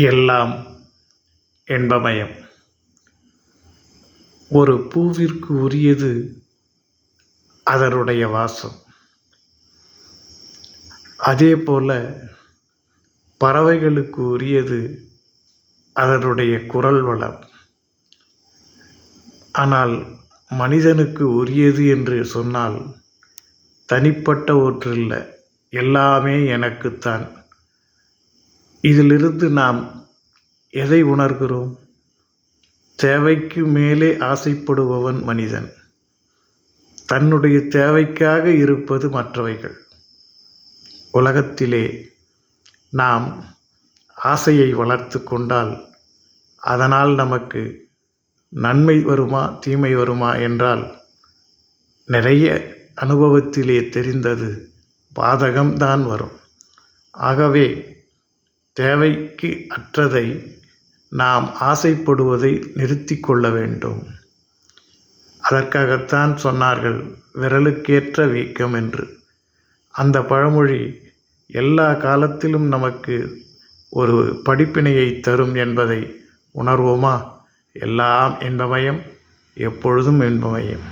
எல்லாம் என்பமயம். ஒரு பூவிற்கு உரியது அதனுடைய வாசம். அதேபோல பறவைகளுக்கு உரியது அதனுடைய குரல் வளம். ஆனால் மனிதனுக்கு உரியது என்று சொன்னால் தனிப்பட்ட ஒன்றில்ல, எல்லாமே எனக்குத்தான். இதிலிருந்து நாம் எதை உணர்கிறோம்? தேவைக்கு மேலே ஆசைப்படுபவன் மனிதன். தன்னுடைய தேவைக்காக இருப்பது மற்றவைகள். உலகத்திலே நாம் ஆசையை வளர்த்து கொண்டால் அதனால் நமக்கு நன்மை வருமா தீமை வருமா என்றால் நிறைய அனுபவத்திலே தெரிந்தது பாதகம்தான் வரும். ஆகவே தேவைக்கு அற்றதை நாம் ஆசைப்படுவதை நிறுத்தி கொள்ள வேண்டும். அதற்காகத்தான் சொன்னார்கள் விரலுக்கேற்ற வீக்கம் என்று. அந்த பழமொழி எல்லா காலத்திலும் நமக்கு ஒரு படிப்பினையை தரும் என்பதை உணர்வோமா? எல்லாம் இன்பமயம், எப்பொழுதும் இன்பமயம்.